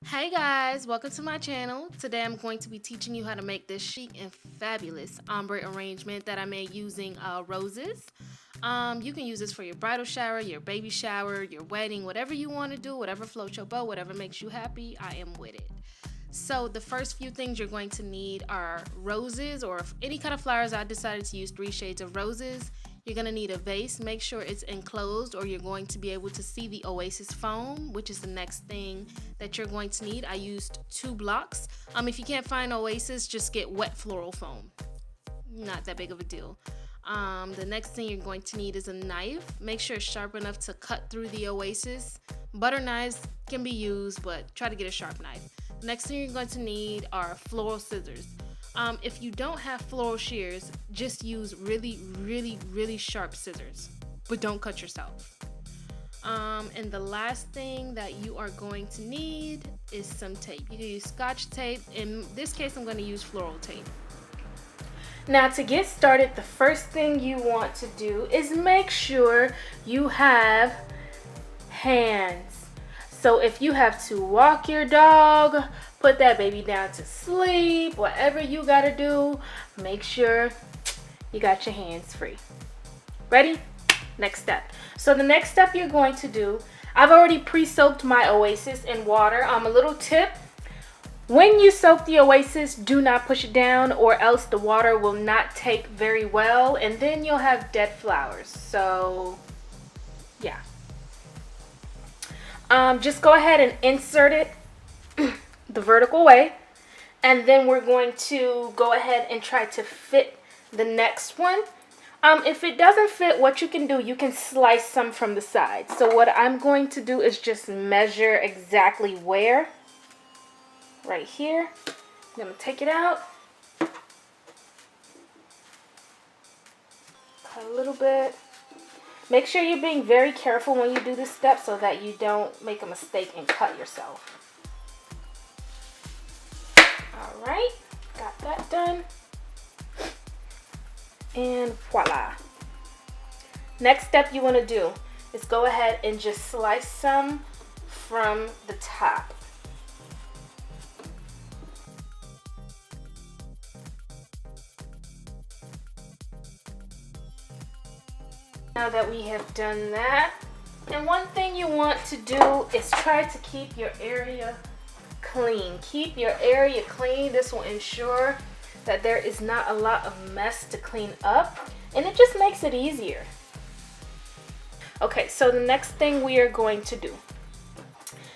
Hey guys, welcome to my channel. Today I'm going to be teaching you how to make this chic and fabulous ombre arrangement that I made using roses. You can use this for your bridal shower, your baby shower, your wedding, whatever you want to do, whatever floats your boat, whatever makes you happy, I am with it. So the first few things you're going to need are roses or any kind of flowers. I decided to use 3 shades of roses. You're going to need a vase. Make sure it's enclosed or you're going to be able to see the Oasis foam, which is the next thing that you're going to need. I used 2 blocks. If you can't find Oasis, just get wet floral foam. Not that big of a deal. The next thing you're going to need is a knife. Make sure it's sharp enough to cut through the Oasis. Butter knives can be used, but try to get a sharp knife. Next thing you're going to need are floral scissors. If you don't have floral shears, just use really sharp scissors, but don't cut yourself. And the last thing that you are going to need is some tape. You can use Scotch tape. In this case, I'm going to use floral tape. Now, to get started, the first thing you want to do is make sure you have hands. So if you have to walk your dog, put that baby down to sleep, whatever you gotta do, make sure you got your hands free. Ready? Next step. So the next step you're going to do, I've already pre-soaked my Oasis in water. A little tip, when you soak the Oasis, do not push it down or else the water will not take very well and then you'll have dead flowers. So yeah. Just go ahead and insert it the vertical way, and then we're going to go ahead and try to fit the next one. If it doesn't fit, what you can do, you can slice some from the side. So what I'm going to do is just measure exactly where. Right here. I'm going to take it out. Cut a little bit. Make sure you're being very careful when you do this step so that you don't make a mistake and cut yourself. Alright, got that done. And voila. Next step you want to do is go ahead and just slice some from the top. Now that we have done that, and one thing you want to do is try to keep your area clean. Keep your area clean. This will ensure that there is not a lot of mess to clean up, and it just makes it easier. Okay, so the next thing we are going to do,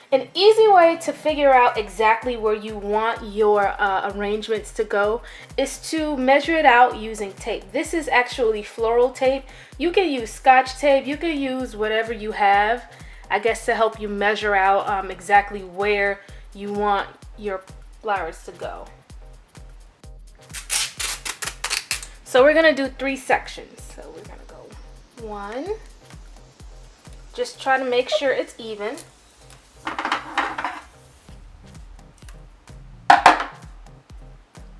an easy way to figure out exactly where you want your arrangements to go is to measure it out using tape. This is actually floral tape. You can use Scotch tape. You can use whatever you have, I guess, to help you measure out exactly where you want your flowers to go. So we're going to do 3 sections. So we're going to go 1. Just try to make sure it's even.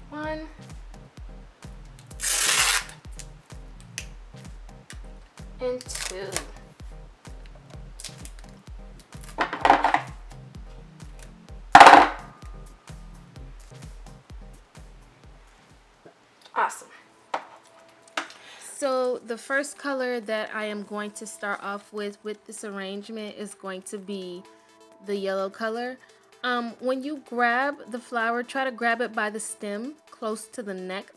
1. And 2. Awesome. So the first color that I am going to start off with this arrangement is going to be the yellow color. When you grab the flower, try to grab it by the stem close to the neck.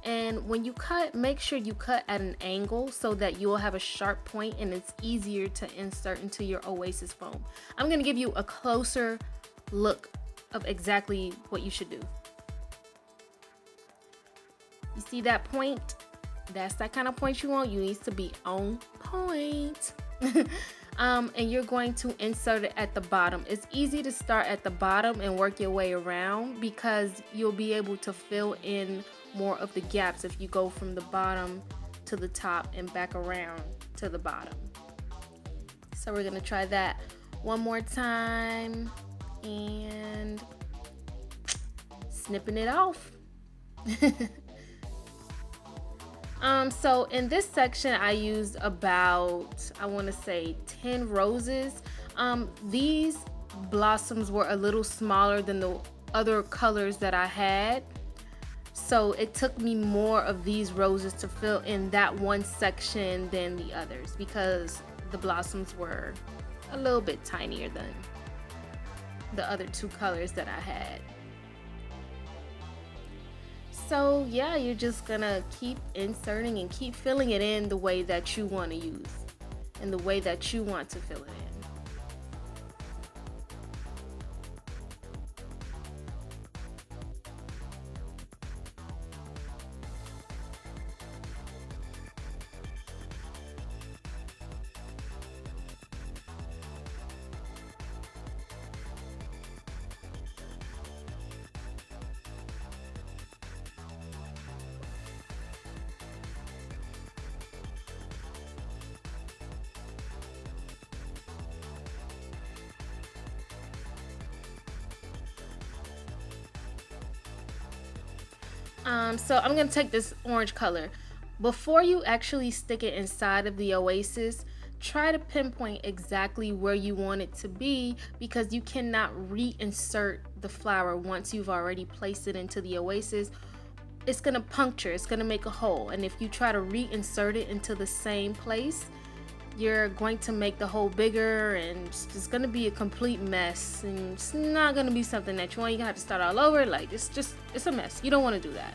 And when you cut, make sure you cut at an angle so that you will have a sharp point and it's easier to insert into your Oasis foam. I'm going to give you a closer look of exactly what you should do. You see that point? That's that kind of point you want. You need to be on point. And you're going to insert it at the bottom. It's easy to start at the bottom and work your way around because you'll be able to fill in more of the gaps if you go from the bottom to the top and back around to the bottom. So we're going to try that one more time and snipping it off. So in this section I used about, I want to say 10 roses. These blossoms were a little smaller than the other colors that I had. So it took me more of these roses to fill in that one section than the others because the blossoms were a little bit tinier than the other two colors that I had. So yeah, you're just gonna keep inserting and keep filling it in the way that you want to use and the way that you want to fill it in. So I'm gonna take this orange color. Before you actually stick it inside of the oasis, try to pinpoint exactly where you want it to be because you cannot reinsert the flower once you've already placed it into the oasis. It's gonna puncture, it's gonna make a hole, and if you try to reinsert it into the same place, you're going to make the hole bigger and it's gonna be a complete mess, and it's not gonna be something that you want. You're gonna have to start all over. Like, it's a mess. You don't want to do that.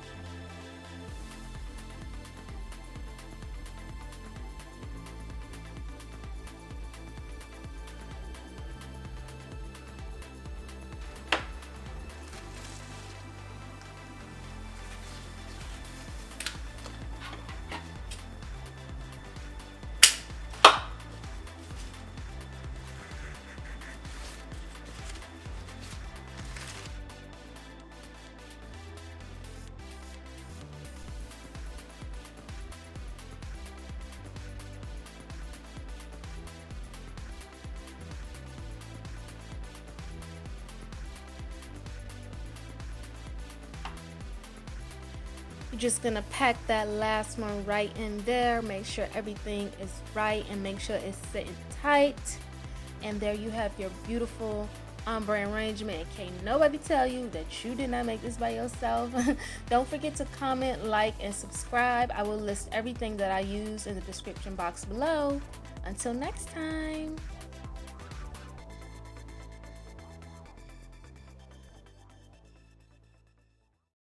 You're just gonna pack that last one right in there. Make sure everything is right and make sure it's sitting tight. And there you have your beautiful ombre arrangement. And can't nobody tell you that you did not make this by yourself. Don't forget to comment, like, and subscribe. I will list everything that I use in the description box below. Until next time.